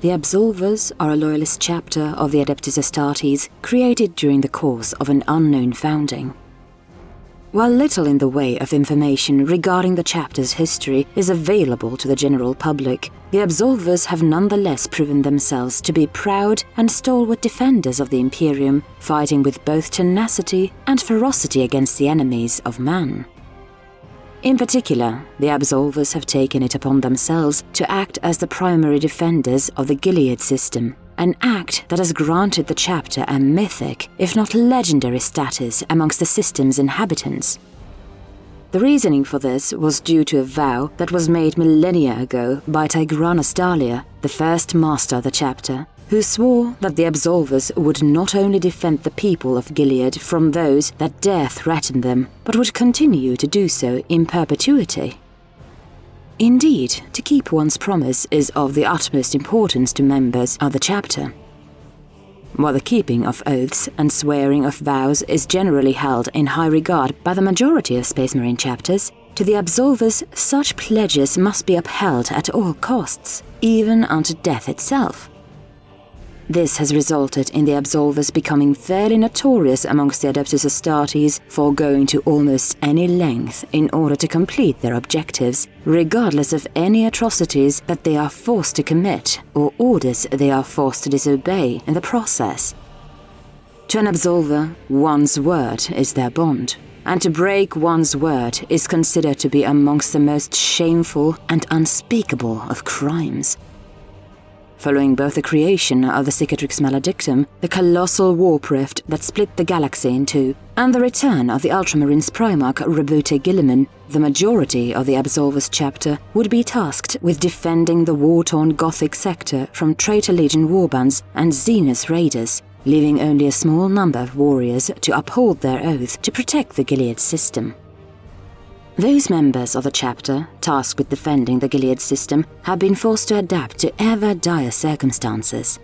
The Absolvers are a loyalist chapter of the Adeptus Astartes created during the course of an unknown founding. While little in the way of information regarding the chapter's history is available to the general public, the Absolvers have nonetheless proven themselves to be proud and stalwart defenders of the Imperium, fighting with both tenacity and ferocity against the enemies of man. In particular, the Absolvers have taken it upon themselves to act as the primary defenders of the Gilead System, an act that has granted the chapter a mythic, if not legendary status amongst the system's inhabitants. The reasoning for this was due to a vow that was made millennia ago by Tigranes Dalia, the first master of the chapter, who swore that the Absolvers would not only defend the people of Gilead from those that dare threaten them, but would continue to do so in perpetuity. Indeed, to keep one's promise is of the utmost importance to members of the chapter. While the keeping of oaths and swearing of vows is generally held in high regard by the majority of Space Marine chapters, to the Absolvers such pledges must be upheld at all costs, even unto death itself. This has resulted in the Absolvers becoming fairly notorious amongst the Adeptus Astartes for going to almost any length in order to complete their objectives, regardless of any atrocities that they are forced to commit or orders they are forced to disobey in the process. To an Absolver, one's word is their bond, and to break one's word is considered to be amongst the most shameful and unspeakable of crimes. Following both the creation of the Cicatrix Maledictum, the colossal warp rift that split the galaxy in two, and the return of the Ultramarine's Primarch Rebute Guilliman, the majority of the Absolvers chapter would be tasked with defending the war-torn Gothic sector from Traitor Legion warbands and Xenos raiders, leaving only a small number of warriors to uphold their oath to protect the Gilead System. Those members of the chapter tasked with defending the Gilead System have been forced to adapt to ever dire circumstances.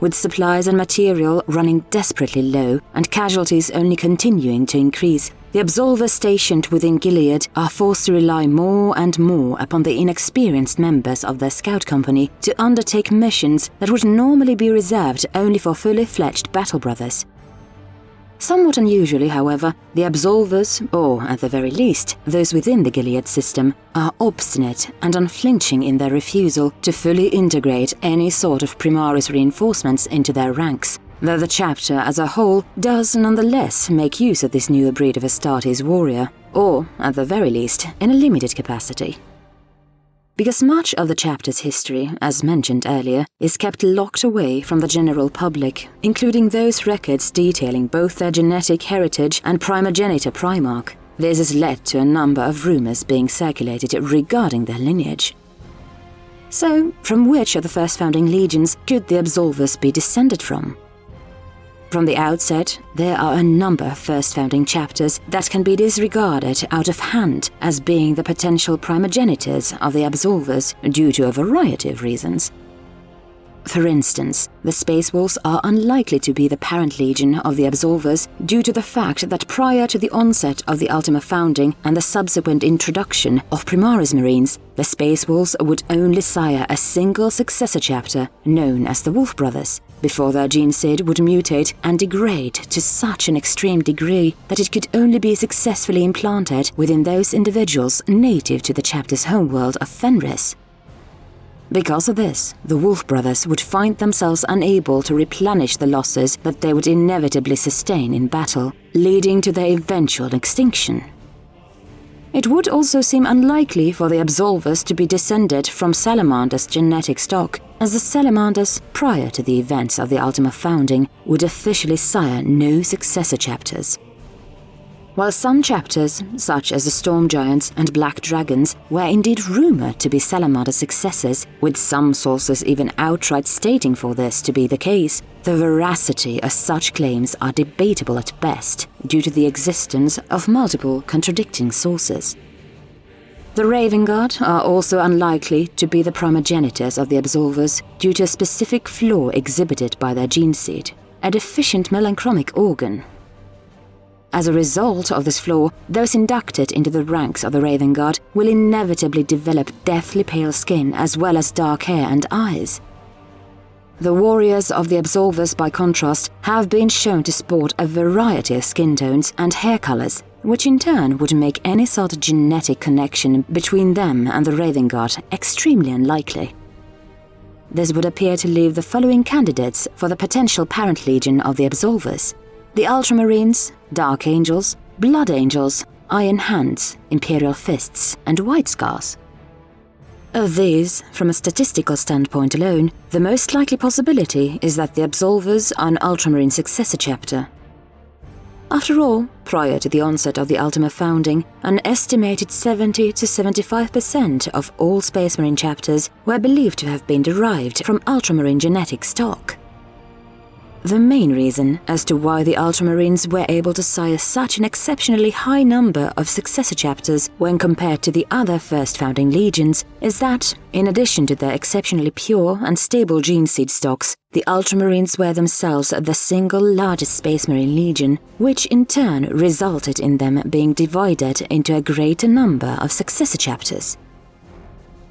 With supplies and material running desperately low and casualties only continuing to increase, the Absolvers stationed within Gilead are forced to rely more and more upon the inexperienced members of their scout company to undertake missions that would normally be reserved only for fully fledged battle brothers. Somewhat unusually, however, the Absolvers, or at the very least, those within the Gilead System, are obstinate and unflinching in their refusal to fully integrate any sort of Primaris reinforcements into their ranks, though the chapter as a whole does nonetheless make use of this newer breed of Astartes warrior, or, at the very least, in a limited capacity. Because much of the chapter's history, as mentioned earlier, is kept locked away from the general public, including those records detailing both their genetic heritage and primogenitor Primarch. This has led to a number of rumors being circulated regarding their lineage. So, from which of the first founding legions could the Absolvers be descended from? From the outset, there are a number of first founding chapters that can be disregarded out of hand as being the potential primogenitors of the Absolvers due to a variety of reasons. For instance, the Space Wolves are unlikely to be the parent legion of the Absolvers due to the fact that prior to the onset of the Ultima founding and the subsequent introduction of Primaris Marines, the Space Wolves would only sire a single successor chapter known as the Wolf Brothers, before their gene seed would mutate and degrade to such an extreme degree that it could only be successfully implanted within those individuals native to the chapter's homeworld of Fenris. Because of this, the Wolf Brothers would find themselves unable to replenish the losses that they would inevitably sustain in battle, leading to their eventual extinction. It would also seem unlikely for the Absolvers to be descended from Salamander's genetic stock, as the Salamanders, prior to the events of the Ultima founding, would officially sire no successor chapters. While some chapters, such as the Storm Giants and Black Dragons, were indeed rumored to be Salamander's successors, with some sources even outright stating for this to be the case, the veracity of such claims are debatable at best due to the existence of multiple contradicting sources. The Raven Guard are also unlikely to be the primogenitors of the Absolvers due to a specific flaw exhibited by their gene seed, a deficient melanchromic organ. As a result of this flaw, those inducted into the ranks of the Raven Guard will inevitably develop deathly pale skin as well as dark hair and eyes, The warriors of the Absolvers, by contrast, have been shown to sport a variety of skin tones and hair colors, which in turn would make any sort of genetic connection between them and the Raven Guard extremely unlikely. This would appear to leave the following candidates for the potential parent legion of the Absolvers: the Ultramarines, Dark Angels, Blood Angels, Iron Hands, Imperial Fists, and White Scars. Of these, from a statistical standpoint alone, the most likely possibility is that the Absolvers are an Ultramarine successor chapter. After all, prior to the onset of the Ultima founding, an estimated 70 to 75% of all Space Marine chapters were believed to have been derived from Ultramarine genetic stock. The main reason as to why the Ultramarines were able to sire such an exceptionally high number of successor chapters when compared to the other first founding legions is that, in addition to their exceptionally pure and stable gene seed stocks, the Ultramarines were themselves the single largest Space Marine legion, which in turn resulted in them being divided into a greater number of successor chapters.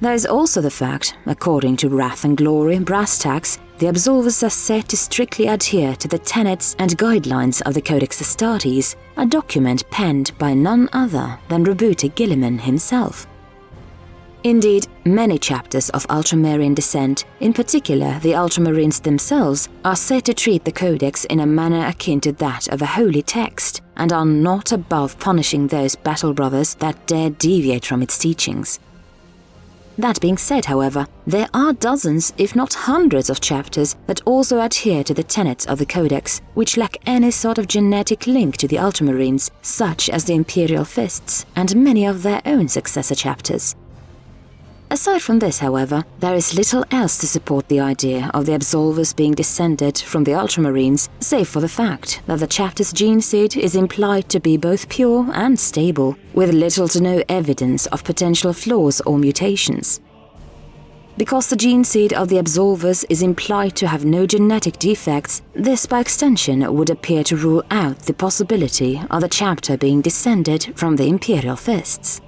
There is also the fact, according to Wrath and Glory brass tacks, the Absolvers are said to strictly adhere to the tenets and guidelines of the Codex Astartes, a document penned by none other than Roboute Guilliman himself. Indeed, many chapters of Ultramarine descent, in particular the Ultramarines themselves, are said to treat the Codex in a manner akin to that of a holy text, and are not above punishing those battle brothers that dare deviate from its teachings. That being said, however, there are dozens, if not hundreds of chapters that also adhere to the tenets of the Codex, which lack any sort of genetic link to the Ultramarines, such as the Imperial Fists and many of their own successor chapters. Aside from this, however, there is little else to support the idea of the Absolvers being descended from the Ultramarines, save for the fact that the chapter's gene seed is implied to be both pure and stable, with little to no evidence of potential flaws or mutations. Because the gene seed of the Absolvers is implied to have no genetic defects, this by extension would appear to rule out the possibility of the chapter being descended from the Imperial Fists.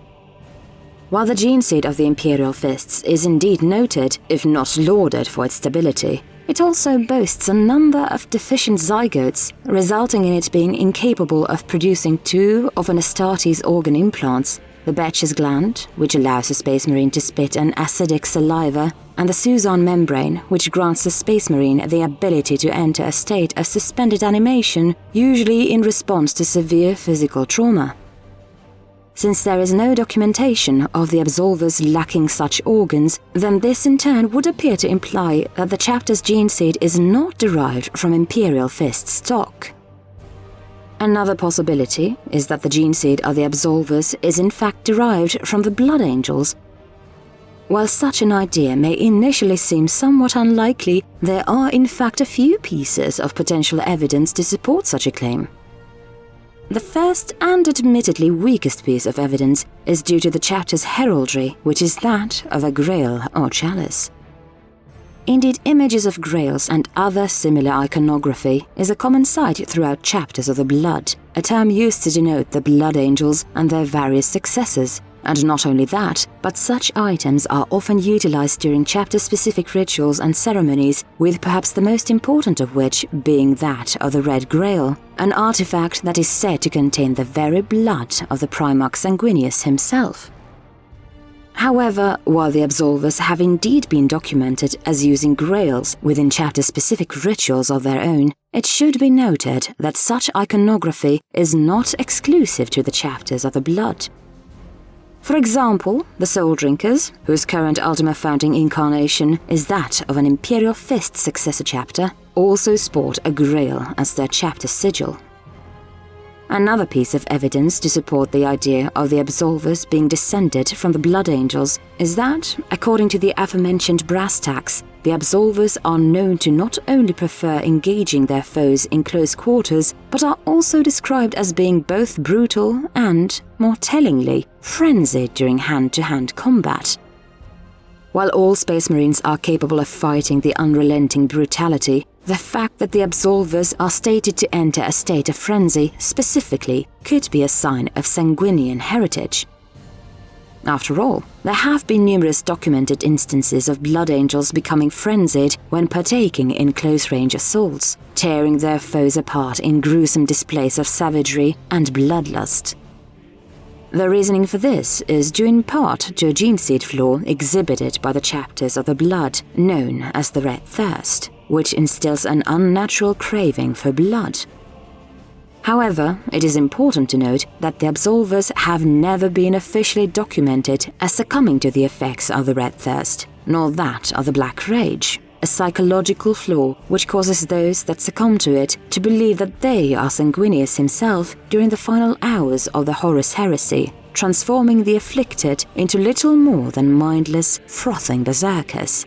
While the gene seed of the Imperial Fists is indeed noted, if not lauded for its stability, it also boasts a number of deficient zygotes, resulting in it being incapable of producing two of an Astartes organ implants: the Betch's gland, which allows the Space Marine to spit an acidic saliva, and the Suzon membrane, which grants the Space Marine the ability to enter a state of suspended animation, usually in response to severe physical trauma. Since there is no documentation of the Absolvers lacking such organs, then this in turn would appear to imply that the chapter's gene seed is not derived from Imperial Fist stock. Another possibility is that the gene seed of the Absolvers is in fact derived from the Blood Angels. While such an idea may initially seem somewhat unlikely, there are in fact a few pieces of potential evidence to support such a claim. The first and admittedly weakest piece of evidence is due to the chapter's heraldry, which is that of a grail or chalice. Indeed, images of grails and other similar iconography is a common sight throughout chapters of the Blood, a term used to denote the Blood Angels and their various successors. And not only that, but such items are often utilized during chapter-specific rituals and ceremonies, with perhaps the most important of which being that of the Red Grail, an artifact that is said to contain the very blood of the Primarch Sanguinius himself. However, while the Absolvers have indeed been documented as using grails within chapter-specific rituals of their own, it should be noted that such iconography is not exclusive to the chapters of the Blood. For example, the Soul Drinkers, whose current Ultima founding incarnation is that of an Imperial Fist successor chapter, also sport a grail as their chapter sigil. Another piece of evidence to support the idea of the Absolvers being descended from the Blood Angels is that, according to the aforementioned brass tacks, the Absolvers are known to not only prefer engaging their foes in close quarters, but are also described as being both brutal and, more tellingly, frenzied during hand-to-hand combat. While all Space Marines are capable of fighting the unrelenting brutality, the fact that the Absolvers are stated to enter a state of frenzy specifically could be a sign of sanguinian heritage. After all, there have been numerous documented instances of Blood Angels becoming frenzied when partaking in close-range assaults, tearing their foes apart in gruesome displays of savagery and bloodlust. The reasoning for this is due in part to a gene seed flaw exhibited by the chapters of the blood known as the Red Thirst, which instills an unnatural craving for blood. However, it is important to note that the Absolvers have never been officially documented as succumbing to the effects of the Red Thirst, nor that of the Black Rage, a psychological flaw which causes those that succumb to it to believe that they are Sanguinius himself during the final hours of the Horus Heresy, transforming the afflicted into little more than mindless, frothing berserkers.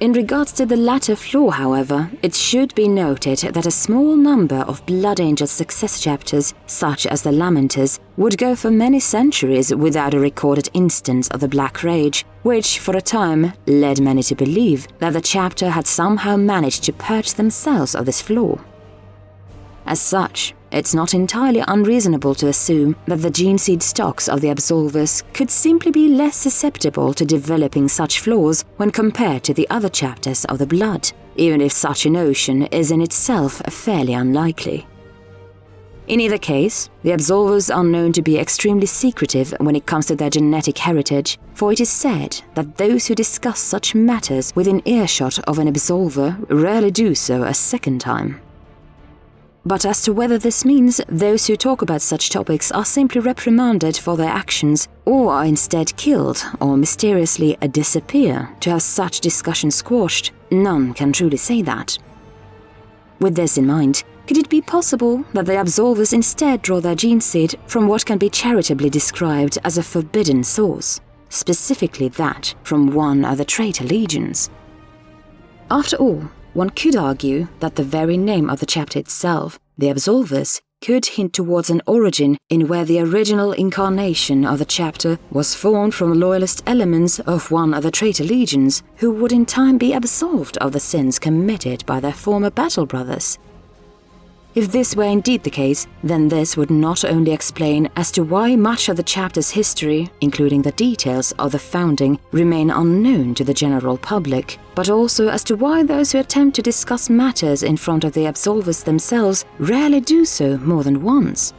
In regards to the latter flaw, however, it should be noted that a small number of Blood Angel success chapters, such as the Lamenters, would go for many centuries without a recorded instance of the Black Rage, which, for a time, led many to believe that the chapter had somehow managed to purge themselves of this flaw. As such, it's not entirely unreasonable to assume that the gene seed stocks of the Absolvers could simply be less susceptible to developing such flaws when compared to the other chapters of the Blood, even if such a notion is in itself fairly unlikely. In either case, the Absolvers are known to be extremely secretive when it comes to their genetic heritage, for it is said that those who discuss such matters within earshot of an Absolver rarely do so a second time. But as to whether this means those who talk about such topics are simply reprimanded for their actions, or are instead killed or mysteriously disappear to have such discussion squashed, none can truly say that. With this in mind, could it be possible that the Absolvers instead draw their gene seed from what can be charitably described as a forbidden source, specifically that from one of the traitor legions? After all, one could argue that the very name of the chapter itself, the Absolvers, could hint towards an origin in where the original incarnation of the chapter was formed from loyalist elements of one of the traitor legions who would in time be absolved of the sins committed by their former battle brothers. If this were indeed the case, then this would not only explain as to why much of the chapter's history, including the details of the founding, remain unknown to the general public, but also as to why those who attempt to discuss matters in front of the Absolvers themselves rarely do so more than once.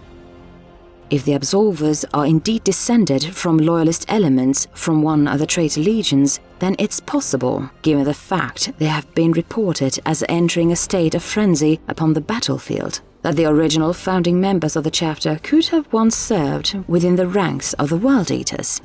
If the Absolvers are indeed descended from loyalist elements from one of the traitor legions, then it's possible, given the fact they have been reported as entering a state of frenzy upon the battlefield, that the original founding members of the chapter could have once served within the ranks of the World Eaters.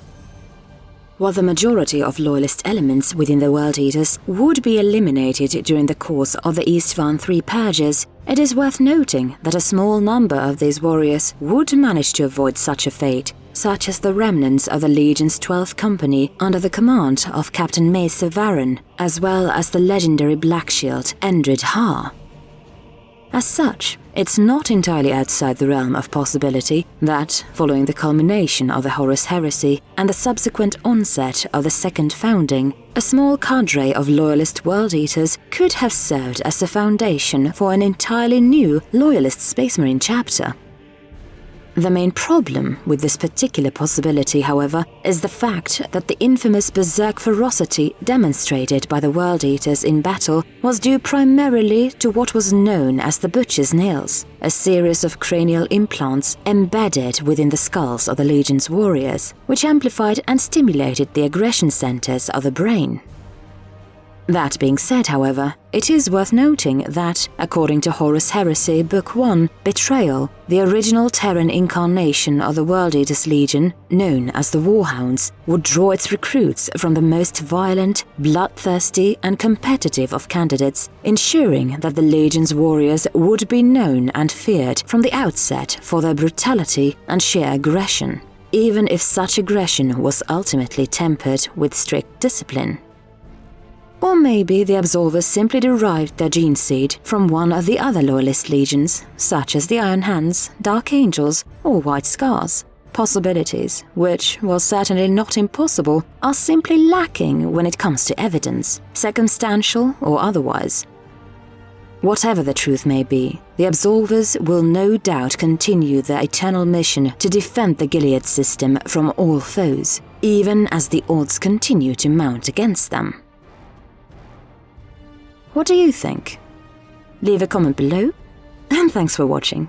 While the majority of loyalist elements within the World Eaters would be eliminated during the course of the Istvan III purges, it is worth noting that a small number of these warriors would manage to avoid such a fate, such as the remnants of the Legion's 12th Company under the command of Captain Mace Varan, as well as the legendary Black Shield Endrid Ha. As such, it's not entirely outside the realm of possibility that, following the culmination of the Horus Heresy and the subsequent onset of the Second Founding, a small cadre of loyalist World Eaters could have served as the foundation for an entirely new loyalist Space Marine chapter. The main problem with this particular possibility, however, is the fact that the infamous berserk ferocity demonstrated by the World Eaters in battle was due primarily to what was known as the Butcher's Nails, a series of cranial implants embedded within the skulls of the Legion's warriors, which amplified and stimulated the aggression centers of the brain. That being said, however, it is worth noting that, according to Horus Heresy Book 1, Betrayal, the original Terran incarnation of the World Eaters Legion, known as the Warhounds, would draw its recruits from the most violent, bloodthirsty and competitive of candidates, ensuring that the Legion's warriors would be known and feared from the outset for their brutality and sheer aggression, even if such aggression was ultimately tempered with strict discipline. Or maybe the Absolvers simply derived their gene seed from one of the other loyalist legions, such as the Iron Hands, Dark Angels, or White Scars. Possibilities, which, while certainly not impossible, are simply lacking when it comes to evidence, circumstantial or otherwise. Whatever the truth may be, the Absolvers will no doubt continue their eternal mission to defend the Gilead System from all foes, even as the odds continue to mount against them. What do you think? Leave a comment below, and thanks for watching.